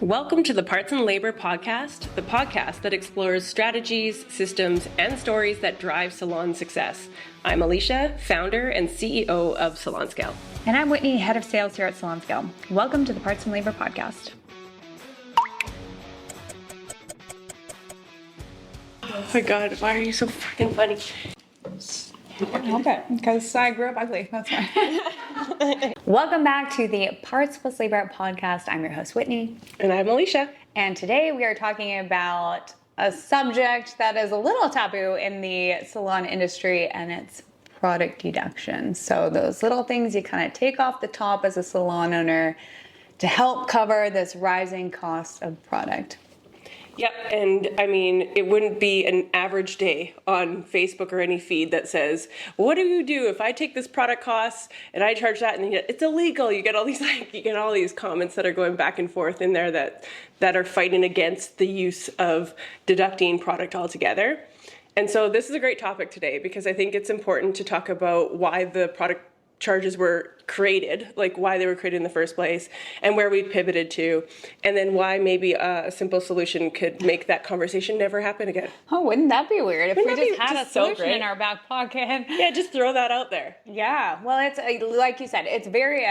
Welcome to the Parts and Labor Podcast, the podcast that explores strategies, systems, and stories that drive salon success. I'm Alicia, founder and CEO of Salon Scale. And I'm Whitney, head of sales here at Salon Scale. Welcome to the Parts and Labor Podcast. Oh my God, why are you so freaking funny? I can't help it, because I grew up ugly, that's why. Welcome back to the Parts plus Labor Podcast. I'm your host, Whitney. And I'm Alicia. And today we are talking about a subject that is a little taboo in the salon industry, and it's product deductions. So those little things you kind of take off the top as a salon owner to help cover this rising cost of product. Yep, and I mean, it wouldn't be an average day on Facebook or any feed that says, what do you do if I take this product cost and I charge that and it's illegal? You get all these comments that are going back and forth in there that are fighting against the use of deducting product altogether. And so this is a great topic today because I think it's important to talk about why the product charges were created, like why they were created in the first place, and where we pivoted to, and then why maybe a simple solution could make that conversation never happen again. Oh, wouldn't that be weird if we just had a solution so in our back pocket? Yeah, just throw that out there. Yeah, well, it's like you said, it's very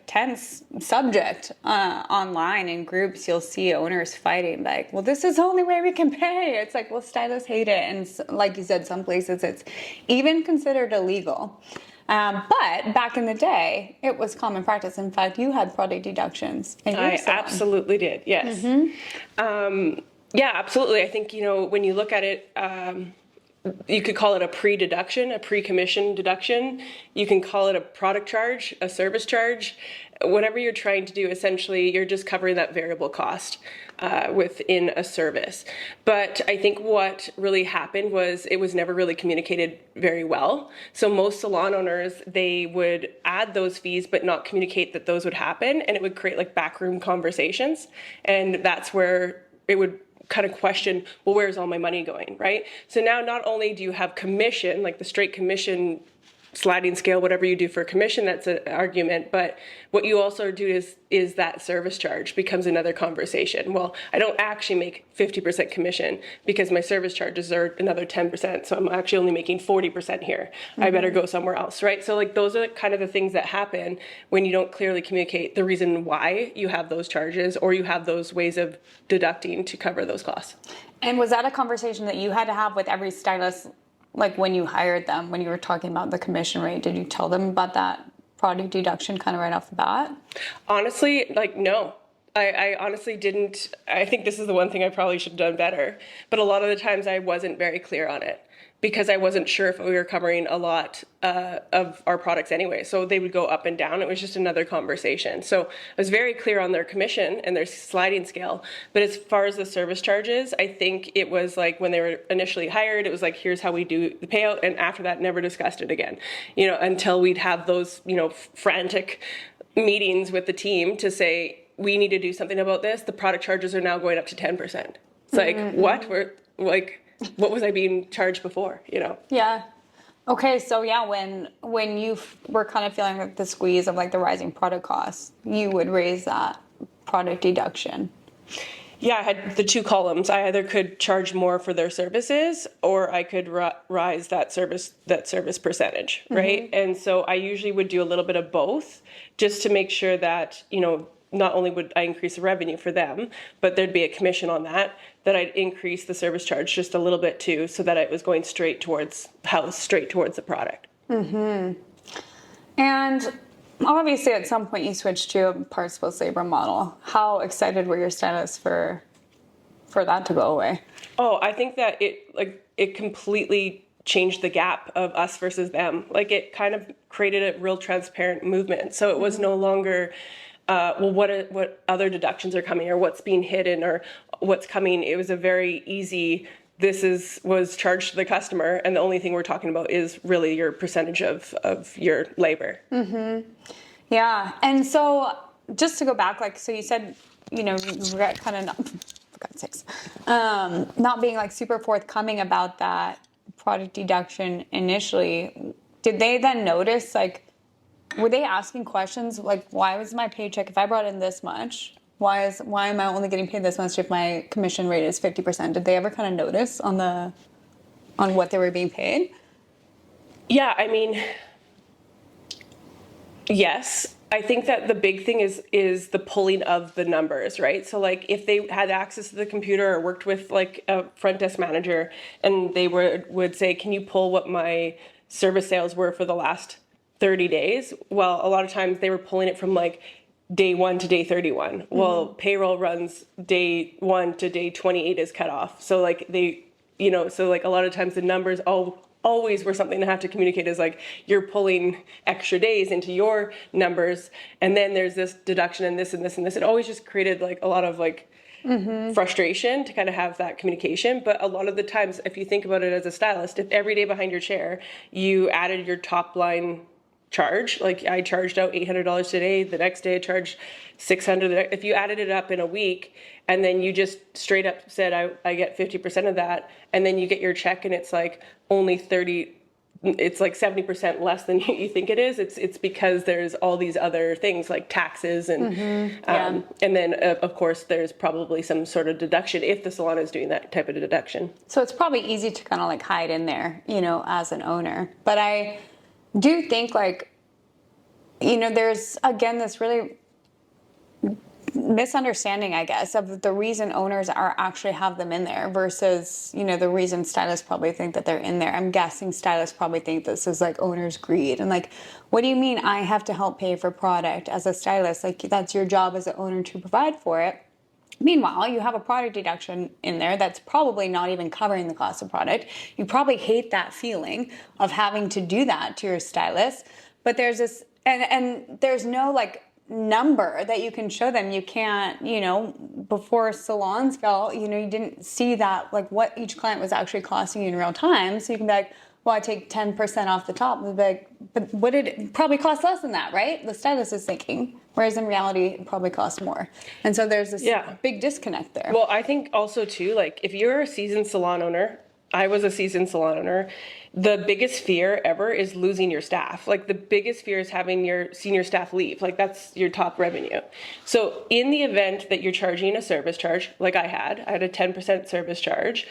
tense subject online in groups. You'll see owners fighting like, well, this is the only way we can pay. It's like, well, stylists hate it, and like you said, some places it's even considered illegal. But back in the day, it was common practice. In fact, you had product deductions in your salon. I absolutely did, yes. Mm-hmm. Yeah, absolutely. I think, when you look at it, you could call it a pre-deduction, a pre-commission deduction. You can call it a product charge, a service charge. Whatever you're trying to do, essentially, you're just covering that variable cost within a service. But I think what really happened was it was never really communicated very well. So most salon owners, they would add those fees but not communicate that those would happen, and it would create like backroom conversations. And that's where it would kind of question, well, where's all my money going, right? So now not only do you have commission, like the straight commission, sliding scale, whatever you do for commission, that's an argument, but what you also do is that service charge becomes another conversation. Well, I don't actually make 50% commission because my service charges are another 10%, so I'm actually only making 40% here. Mm-hmm. I better go somewhere else, right? So like those are kind of the things that happen when you don't clearly communicate the reason why you have those charges or you have those ways of deducting to cover those costs. And was that a conversation that you had to have with every stylist? Like when you hired them, when you were talking about the commission rate, did you tell them about that product deduction kind of right off the bat? Honestly, no. I honestly didn't. I think this is the one thing I probably should have done better. But a lot of the times I wasn't very clear on it because I wasn't sure if we were covering a lot of our products anyway. So they would go up and down. It was just another conversation. So I was very clear on their commission and their sliding scale. But as far as the service charges, I think it was like when they were initially hired, it was like, here's how we do the payout. And after that, never discussed it again, until we'd have ththose, frantic meetings with the team to say, we need to do something about this. The product charges are now going up to 10%. It's like, what? We're like, what was I being charged before, Yeah. Okay, so yeah, when you were kind of feeling like the squeeze of like the rising product costs, you would raise that product deduction. Yeah, I had the two columns. I either could charge more for their services or I could rise that service percentage, right? Mm-hmm. And so I usually would do a little bit of both just to make sure that, not only would I increase the revenue for them, but there'd be a commission on that I'd increase the service charge just a little bit too, so that it was going straight towards the product. Mm-hmm. And obviously at some point you switched to a parts plus labor model. How excited were your stylists for that to go away? Oh, I think that it completely changed the gap of us versus them. Like it kind of created a real transparent movement. So it was no longer what other deductions are coming or what's being hidden or what's coming. It was a very easy, was charged to the customer, and the only thing we're talking about is really your percentage of your labor. Mm-hmm. Yeah, and so just to go back, so you said, you were kind of not, for God's sakes, not being super forthcoming about that product deduction initially. Did they then notice, were they asking questions like, why was my paycheck, if I brought in this much, why am I only getting paid this much if my commission rate is 50%? Did they ever kind of notice on what they were being paid? Yeah, I mean, yes. I think that the big thing is the pulling of the numbers, right? So like if they had access to the computer or worked with like a front desk manager and they would say, can you pull what my service sales were for the last 30 days? Well, a lot of times they were pulling it from like day 1 to day 31. Well, payroll runs day 1 to day 28 is cut off. So like so like a lot of times the numbers always were something to have to communicate is like you're pulling extra days into your numbers, and then there's this deduction and this and this and this. It always just created like a lot of like frustration to kind of have that communication. But a lot of the times, if you think about it as a stylist, if every day behind your chair you added your top line charge, like I charged out $800 today, the next day I charged $600. If you added it up in a week and then you just straight up said I get 50% of that, and then you get your check and it's like only 30, it's like 70% less than you think it is. It's because there's all these other things like taxes and and then of course there's probably some sort of deduction if the salon is doing that type of deduction. So it's probably easy to kind of like hide in there, as an owner. But I do think like, there's again this really misunderstanding, I guess, of the reason owners actually have them in there versus, the reason stylists probably think that they're in there. I'm guessing stylists probably think this is like owner's greed. And like, what do you mean I have to help pay for product as a stylist? Like that's your job as an owner to provide for it. Meanwhile, you have a product deduction in there that's probably not even covering the cost of product. You probably hate that feeling of having to do that to your stylist. But there's this, and there's no like number that you can show them. You can't, before salons fell, you didn't see that, like what each client was actually costing you in real time. So you can be like, well, I take 10% off the top. And be like, but what did it probably cost less than that, right? The stylist is thinking, whereas in reality, it probably costs more. And so there's this big disconnect there. Well, I think also too, like if you're a seasoned salon owner, I was a seasoned salon owner, the biggest fear ever is losing your staff. Like the biggest fear is having your senior staff leave. Like that's your top revenue. So in the event that you're charging a service charge, like I had a 10% service charge.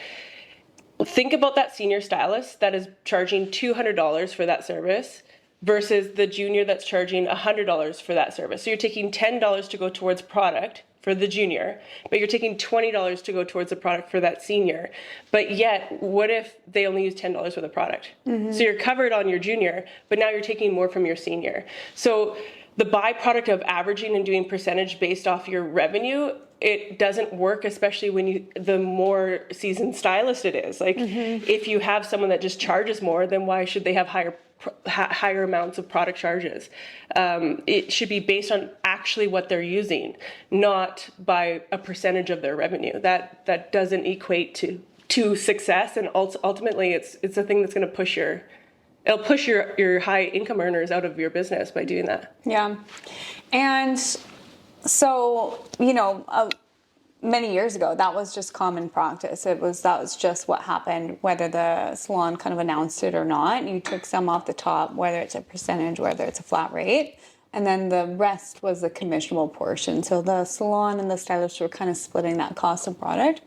Think about that senior stylist that is charging $200 for that service versus the junior that's charging $100 for that service. So you're taking $10 to go towards product for the junior, but you're taking $20 to go towards the product for that senior. But yet, what if they only use $10 for the product? So you're covered on your junior, but now you're taking more from your senior. So the byproduct of averaging and doing percentage based off your revenue, it doesn't work, especially when the more seasoned stylist it is. Like if you have someone that just charges more, then why should they have higher amounts of product charges? It should be based on actually what they're using, not by a percentage of their revenue. That doesn't equate to success, and ultimately it's a thing that's going to it'll push your high income earners out of your business by doing that. Yeah. And so, many years ago, that was just common practice. That was just what happened, whether the salon kind of announced it or not. You took some off the top, whether it's a percentage, whether it's a flat rate, and then the rest was the commissionable portion. So the salon and the stylist were kind of splitting that cost of product.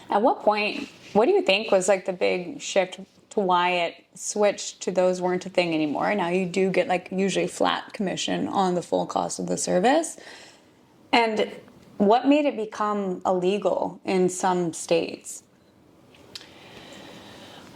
At what point, what do you think was like the big shift to why it switched to those weren't a thing anymore? Now you do get like usually flat commission on the full cost of the service. And what made it become illegal in some states?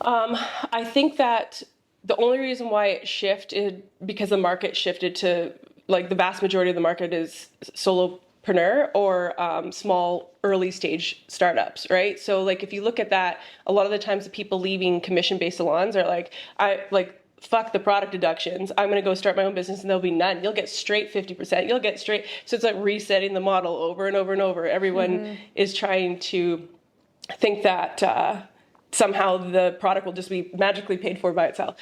I think that the only reason why it shifted, because the market shifted to, like the vast majority of the market is solopreneur or small early stage startups, right? So like if you look at that, a lot of the times the people leaving commission-based salons are like, fuck the product deductions. I'm going to go start my own business and there'll be none. You'll get straight 50%. You'll get straight. So it's like resetting the model over and over and over. Everyone is trying to think that somehow the product will just be magically paid for by itself,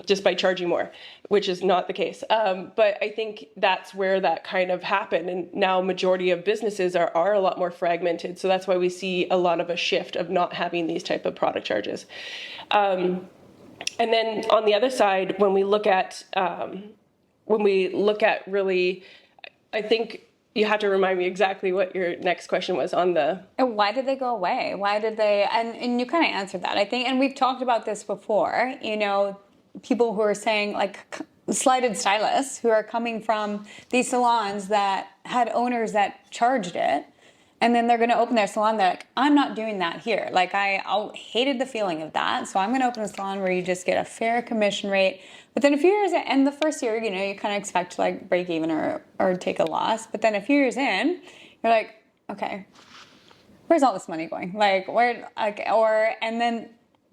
just by charging more, which is not the case. But I think that's where that kind of happened. And now majority of businesses are a lot more fragmented. So that's why we see a lot of a shift of not having these type of product charges. And then on the other side, when we look at really, I think You have to remind me exactly what your next question was on the... And why did they go away? Why did they, and you kind of answered that, I think, and we've talked about this before, you know, people who are saying, like, slighted stylists who are coming from these salons that had owners that charged it, and then they're going to open their salon, they're like, I'm not doing that here. Like, I hated the feeling of that, so I'm going to open a salon where you just get a fair commission rate. But then a few years in, and the first year, you know, you kind of expect to like break even or take a loss. But then a few years in, you're like, okay, where's all this money going? Like, where, like, or, and then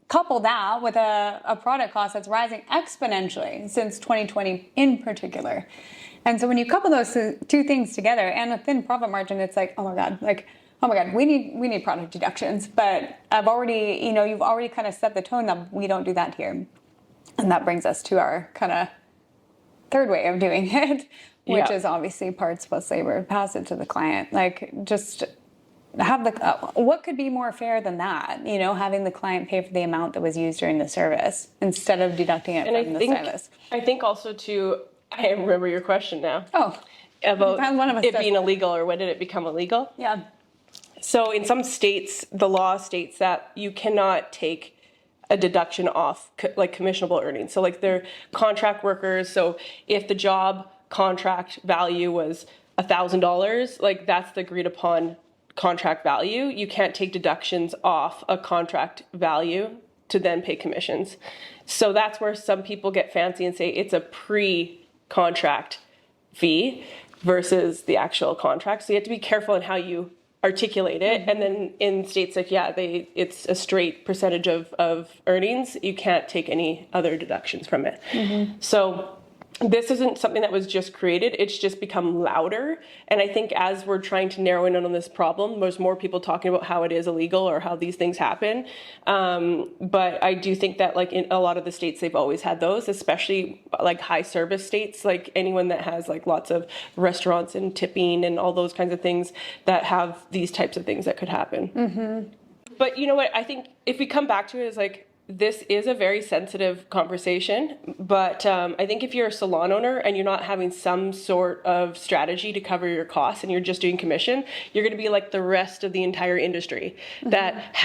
couple that with a product cost that's rising exponentially since 2020 in particular. And so when you couple those two things together and a thin profit margin, it's like, oh my God, we need product deductions. But I've already, you know, you've already kind of set the tone that we don't do that here. And that brings us to our kind of third way of doing it, which is obviously parts plus labor, pass it to the client. Like, just have the, what could be more fair than that? You know, having the client pay for the amount that was used during the service instead of deducting it from the stylist. I think also too, I remember your question now. Oh, about it being illegal, or when did it become illegal? Yeah. So in some states, the law states that you cannot take a deduction off like commissionable earnings. So like they're contract workers. So if the job contract value was $1,000, like that's the agreed upon contract value. You can't take deductions off a contract value to then pay commissions. So that's where some people get fancy and say it's a pre-contract fee versus the actual contract. So you have to be careful in how you articulate it. And then in states like, it's a straight percentage of earnings. You can't take any other deductions from it. So this isn't something that was just created. It's just become louder. And I think as we're trying to narrow in on this problem, there's more people talking about how it is illegal or how these things happen. But I do think that like in a lot of the states, they've always had those, especially like high service states, like anyone that has like lots of restaurants and tipping and all those kinds of things that have these types of things that could happen. But you know what? I think if we come back to it, is like, this is a very sensitive conversation, but I think if you're a salon owner and you're not having some sort of strategy to cover your costs and you're just doing commission, you're going to be like the rest of the entire industry that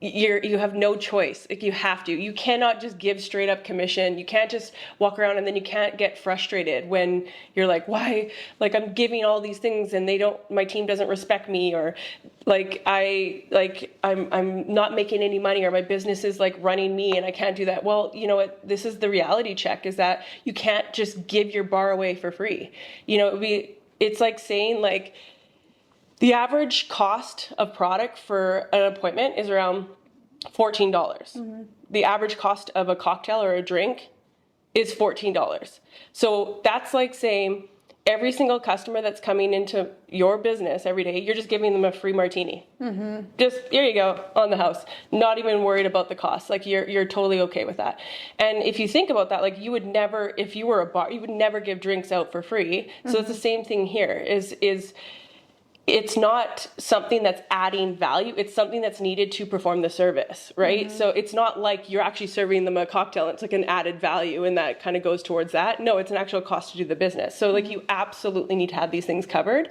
you have no choice. Like you cannot just give straight up commission. You can't just walk around and then you can't get frustrated when you're like, why, like I'm giving all these things and my team doesn't respect me, or I'm not making any money, or my business is like running me and I can't do that. Well, you know what, this is the reality check, is that you can't just give your bar away for free. You know, it's like saying like, the average cost of product for an appointment is around $14. The average cost of a cocktail or a drink is $14. So that's like saying every single customer that's coming into your business every day, you're just giving them a free martini. Just, here you go, on the house. Not even worried about the cost. Like you're totally okay with that. And if you think about that, like you would never, if you were a bar, you would never give drinks out for free. So it's the same thing here, is it's not something that's adding value. It's something that's needed to perform the service, right? So it's not like you're actually serving them a cocktail. It's like an added value and that kind of goes towards that. No, it's an actual cost to do the business. So like you absolutely need to have these things covered.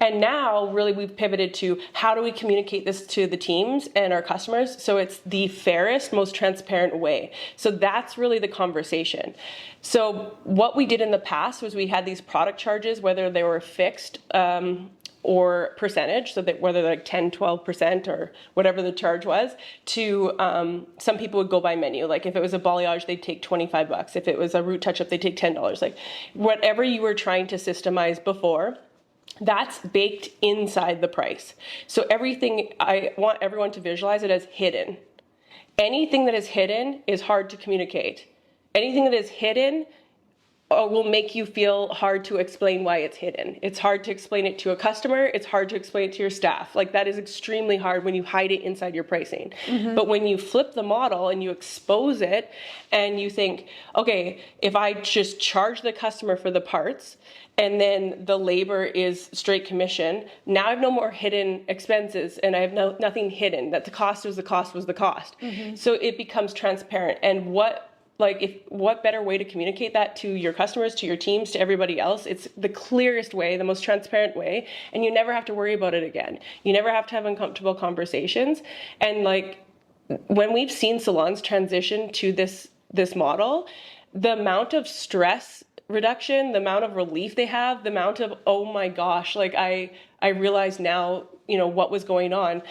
And now really we've pivoted to how do we communicate this to the teams and our customers so it's the fairest, most transparent way. So that's really the conversation. So what we did in the past was we had these product charges, whether they were fixed, or percentage, so that whether like 10, 12% or whatever the charge was, to some people would go by menu. Like if it was a balayage, they'd take $25. If it was a root touch-up, they'd take $10. Like whatever you were trying to systemize before, that's baked inside the price. So everything, I want everyone to visualize it as hidden. Anything that is hidden is hard to communicate. Anything that is hidden will make you feel hard to explain why it's hidden. It's hard to explain it to a customer. It's hard to explain it to your staff. Like that is extremely hard when you hide it inside your pricing. But when you flip the model and you expose it and you think, okay, if I just charge the customer for the parts and then the labor is straight commission, now I have no more hidden expenses and I have nothing hidden. That the cost was the cost was the cost. So it becomes transparent. And what like, what better way to communicate that to your customers, to your teams, to everybody else? It's the clearest way, the most transparent way, and you never have to worry about it again. You never have to have uncomfortable conversations. And like, when we've seen salons transition to this model, the amount of stress reduction, the amount of relief they have, the amount of, oh my gosh, like I realize now, what was going on,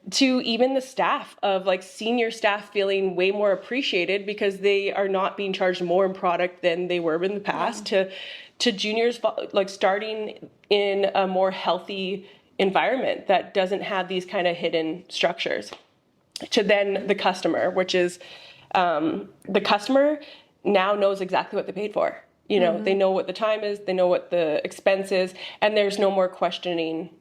to even the staff, of like senior staff feeling way more appreciated because they are not being charged more in product than they were in the past, to juniors like starting in a more healthy environment that doesn't have these kind of hidden structures, to then the customer, which is the customer now knows exactly what they paid for. They know what the time is, they know what the expense is, and there's no more questioning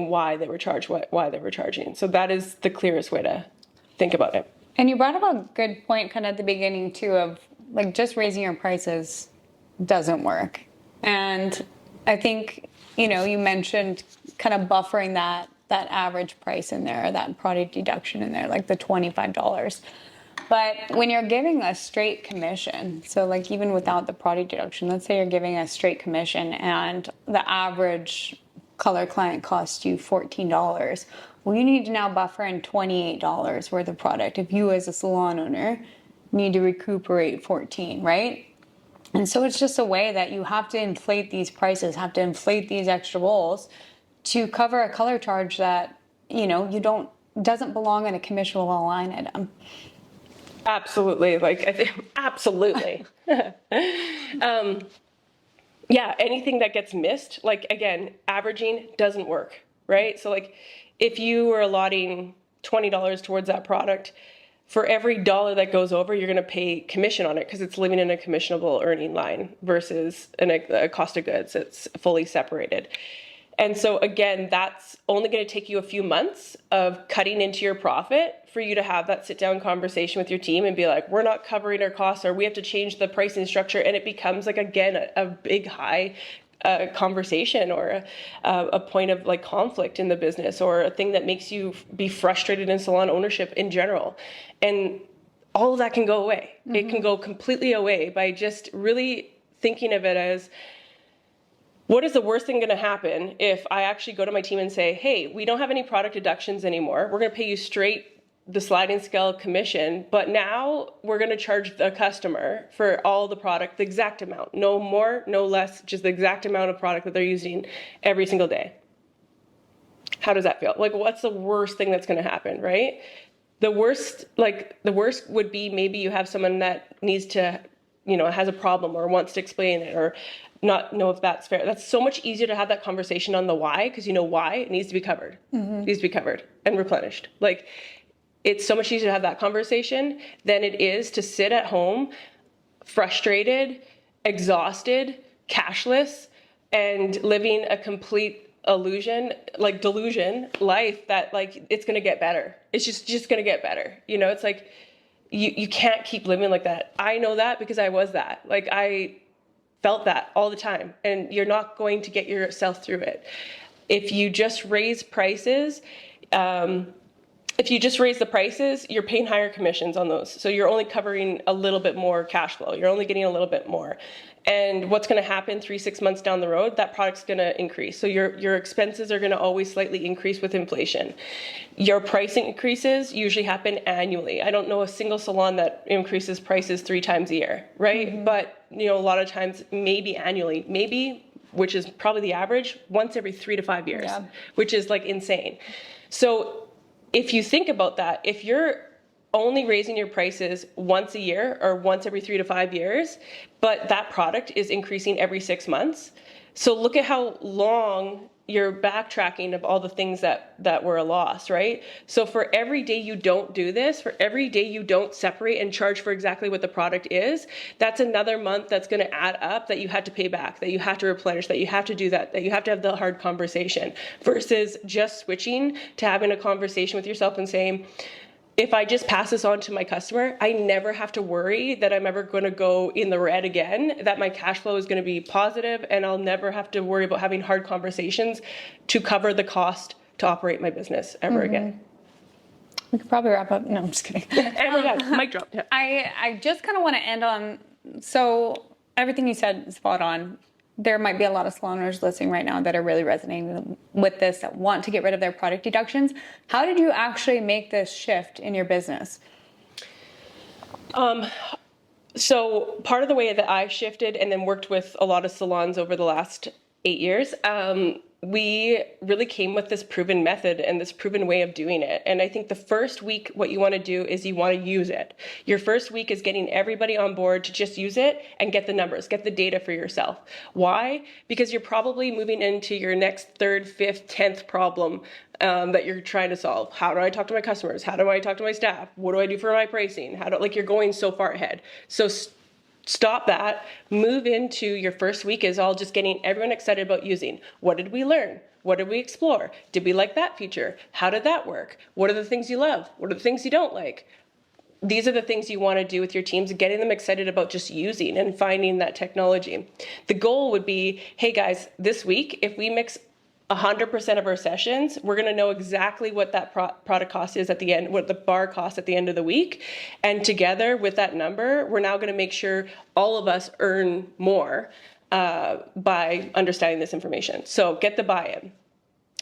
why they were charged, why they were charging. So that is the clearest way to think about it. And you brought up a good point kind of at the beginning too, of like just raising your prices doesn't work. And I think, you mentioned kind of buffering that average price in there, that product deduction in there, like the $25. But when you're giving a straight commission, so like even without the product deduction, let's say you're giving a straight commission and the average color client costs you $14. Well, you need to now buffer in $28 worth of product if you as a salon owner need to recuperate $14, right? And so it's just a way that you have to inflate these prices, have to inflate these extra rolls to cover a color charge that, doesn't belong in a commissionable line item. Absolutely. Like, I think, absolutely. Yeah, anything that gets missed, like, again, averaging doesn't work, right? So like, if you were allotting $20 towards that product, for every dollar that goes over, you're going to pay commission on it because it's living in a commissionable earning line versus a cost of goods. It's fully separated. And so again, that's only going to take you a few months of cutting into your profit for you to have that sit down conversation with your team and be like, we're not covering our costs, or we have to change the pricing structure. And it becomes like, again, a big high conversation, or a point of like conflict in the business, or a thing that makes you be frustrated in salon ownership in general. And all of that can go away. Mm-hmm. It can go completely away by just really thinking of it as, what is the worst thing going to happen if I actually go to my team and say, hey, we don't have any product deductions anymore. We're going to pay you straight the sliding scale commission, but now we're going to charge the customer for all the product, the exact amount, no more, no less, just the exact amount of product that they're using every single day. How does that feel? Like, what's the worst thing that's going to happen, right? The worst would be maybe you have someone that needs to, has a problem or wants to explain it, or not know if that's fair. That's so much easier to have that conversation on the why, because you know why it needs to be covered. Mm-hmm. It needs to be covered and replenished. Like, it's so much easier to have that conversation than it is to sit at home frustrated, exhausted, cashless, and living a complete delusion life that like it's going to get better. It's just going to get better. It's like you can't keep living like that. I know that because I was that. Like, I felt that all the time, and you're not going to get yourself through it. If you just raise prices, you're paying higher commissions on those. So you're only covering a little bit more cash flow. You're only getting a little bit more. And what's going to happen 3-6 months down the road, that product's going to increase. So your expenses are going to always slightly increase with inflation. Your pricing increases usually happen annually. I don't know a single salon that increases prices 3 times a year, right? Mm-hmm. But a lot of times maybe annually, which is probably the average, once every 3 to 5 years, which is like insane. So if you think about that, if you're only raising your prices once a year or once every 3 to 5 years, but that product is increasing every 6 months. So look at how long you're backtracking of all the things that were a loss, right? So for every day you don't do this, for every day you don't separate and charge for exactly what the product is, that's another month that's going to add up that you had to pay back, that you have to replenish, that you have to do that you have to have the hard conversation, versus just switching to having a conversation with yourself and saying, if I just pass this on to my customer, I never have to worry that I'm ever going to go in the red again, that my cash flow is going to be positive, and I'll never have to worry about having hard conversations to cover the cost to operate my business ever again. We could probably wrap up. No, I'm just kidding. And we're done. Mic drop. Yeah. I just kind of want to end on, so everything you said is spot on. There might be a lot of salon owners listening right now that are really resonating with this, that want to get rid of their product deductions. How did you actually make this shift in your business? So part of the way that I shifted and then worked with a lot of salons over the last 8 years, we really came with this proven method and this proven way of doing it. And I think the first week, what you want to do is you want to use it. Your first week is getting everybody on board to just use it and get the numbers, get the data for yourself. Why? Because you're probably moving into your next 3rd, 5th, 10th problem that you're trying to solve. How do I talk to my customers? How do I talk to my staff? What do I do for my pricing? You're going so far ahead. So stop that, move into your first week is all just getting everyone excited about using. What did we learn? What did we explore? Did we like that feature? How did that work? What are the things you love? What are the things you don't like? These are the things you want to do with your teams, getting them excited about just using and finding that technology. The goal would be, hey guys, this week, if we mix 100% of our sessions, we're going to know exactly what that product cost is at the end, what the bar costs at the end of the week. And together with that number, we're now going to make sure all of us earn more by understanding this information. So get the buy-in.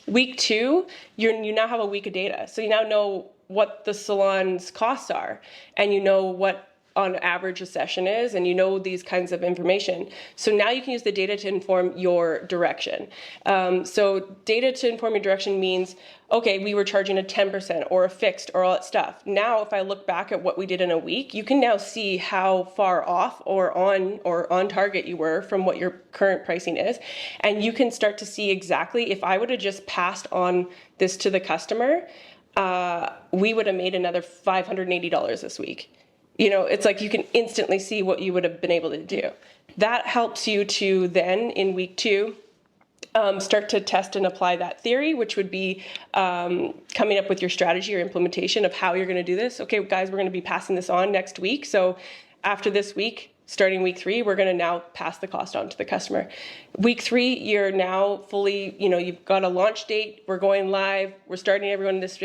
Week 2, you now have a week of data. So you now know what the salon's costs are, and you know what on average a session is, and you know these kinds of information. So now you can use the data to inform your direction. So data to inform your direction means, okay, we were charging a 10% or a fixed or all that stuff. Now, if I look back at what we did in a week, you can now see how far off or on target you were from what your current pricing is. And you can start to see exactly, if I would have just passed on this to the customer, we would have made another $580 this week. It's like you can instantly see what you would have been able to do. That helps you to then, in week 2, start to test and apply that theory, which would be coming up with your strategy or implementation of how you're going to do this. Okay, guys, we're going to be passing this on next week. So after this week, starting week 3, we're going to now pass the cost on to the customer. Week 3, you're now fully, you've got a launch date. We're going live. We're starting everyone this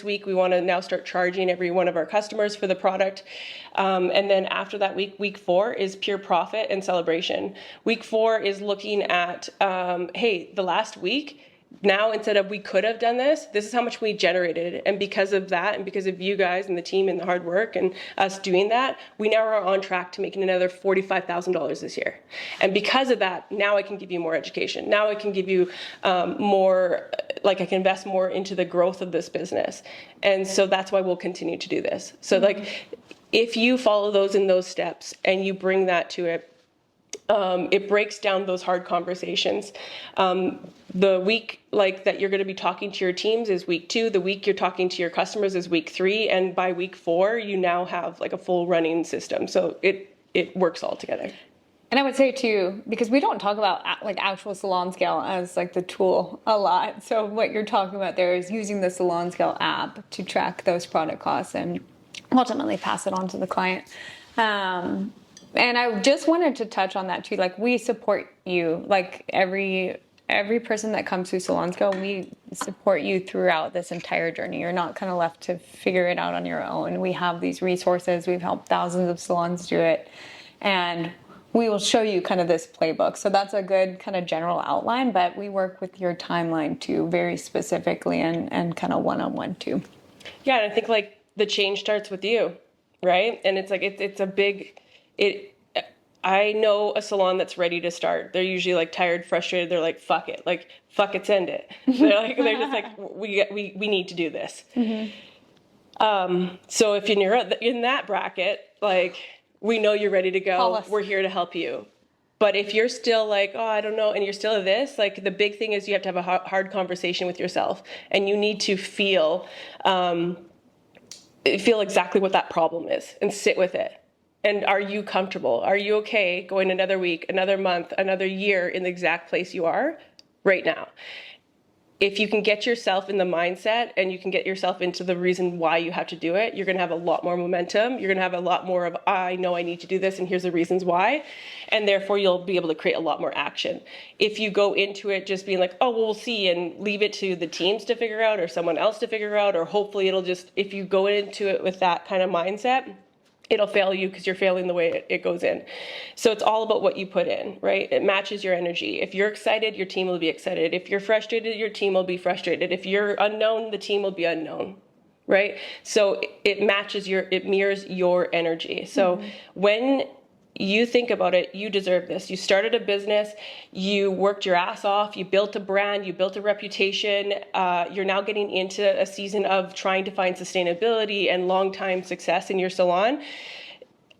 week. We want to now start charging every one of our customers for the product. And then after that week 4 is pure profit and celebration. Week 4 is looking at, hey, the last week, now instead of we could have done this is how much we generated. And because of that, and because of you guys and the team and the hard work and us doing that, we now are on track to making another $45,000 this year. And because of that, now I can give you more education. Now I can give you more, I can invest more into the growth of this business. And so that's why we'll continue to do this. So if you follow those steps and you bring that to it, it breaks down those hard conversations. The week that you're going to be talking to your teams is week 2. The week you're talking to your customers is week 3. And by week 4, you now have a full running system. So it works all together. And I would say too, because we don't talk about actual salon scale as the tool a lot. So what you're talking about there is using the salon scale app to track those product costs and ultimately pass it on to the client. And I just wanted to touch on that too. We support you. Every person that comes through SalonScale, we support you throughout this entire journey. You're not kind of left to figure it out on your own. We have these resources. We've helped thousands of salons do it. And we will show you kind of this playbook. So that's a good kind of general outline, but we work with your timeline too, very specifically and kind of one-on-one too. Yeah, and I think the change starts with you, right? And it's it's a big... I know a salon that's ready to start. They're usually tired, frustrated. They're like, fuck it. Fuck it, send it. They're just we need to do this. Mm-hmm. So if you're in that bracket, we know you're ready to go. We're here to help you. But if you're still oh, I don't know, and you're still this, the big thing is you have to have a hard conversation with yourself, and you need to feel exactly what that problem is and sit with it. And are you comfortable? Are you okay going another week, another month, another year in the exact place you are right now? if you can get yourself in the mindset and you can get yourself into the reason why you have to do it, you're going to have a lot more momentum. You're going to have a lot more of, I know I need to do this and here's the reasons why. And therefore you'll be able to create a lot more action. If you go into it just being like, oh, well, we'll see, and leave it to the teams to figure out or someone else to figure out, or hopefully it'll just, if you go into it with that kind of mindset, it'll fail you because you're failing the way it goes in. So it's all about what you put in, right? It matches your energy. If you're excited, your team will be excited. If you're frustrated, your team will be frustrated. If you're unknown, the team will be unknown, right? So it matches it mirrors your energy. So when you think about it, you deserve this. You started a business, you worked your ass off, you built a brand, you built a reputation. You're now getting into a season of trying to find sustainability and long-time success in your salon.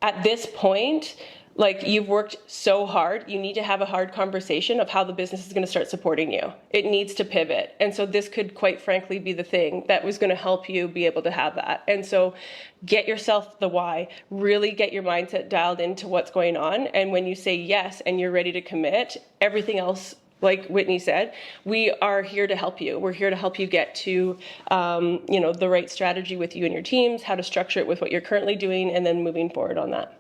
At this point, like, you've worked so hard, you need to have a hard conversation of how the business is going to start supporting you. It needs to pivot. And so this could quite frankly be the thing that was going to help you be able to have that. And so get yourself the why, really get your mindset dialed into what's going on. And when you say yes and you're ready to commit, everything else, like Whitney said, we are here to help you. We're here to help you get to, the right strategy with you and your teams, how to structure it with what you're currently doing, and then moving forward on that.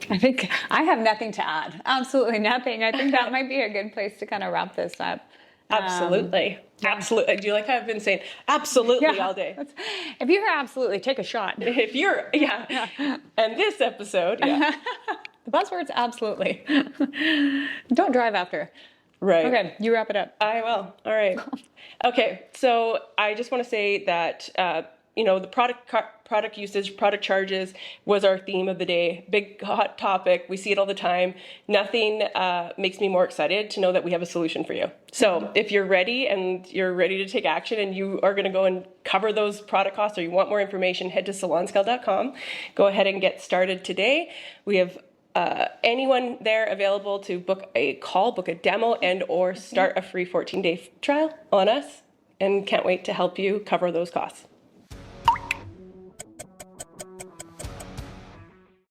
I think I have nothing to add. Absolutely nothing. I think that might be a good place to kind of wrap this up. Absolutely. Absolutely. Do you like how I've been saying absolutely all day? If you hear absolutely, take a shot. If you're, And this episode, The buzzword's absolutely. Don't drive after. Right. Okay, you wrap it up. I will. All right. Okay, so I just want to say that, the product usage, product charges was our theme of the day. Big hot topic. We see it all the time. Nothing makes me more excited to know that we have a solution for you. So if you're ready and you're ready to take action and you are going to go and cover those product costs, or you want more information, head to salonscale.com. Go ahead and get started today. We have anyone there available to book a call, book a demo, and or start a free 14-day trial on us, and can't wait to help you cover those costs.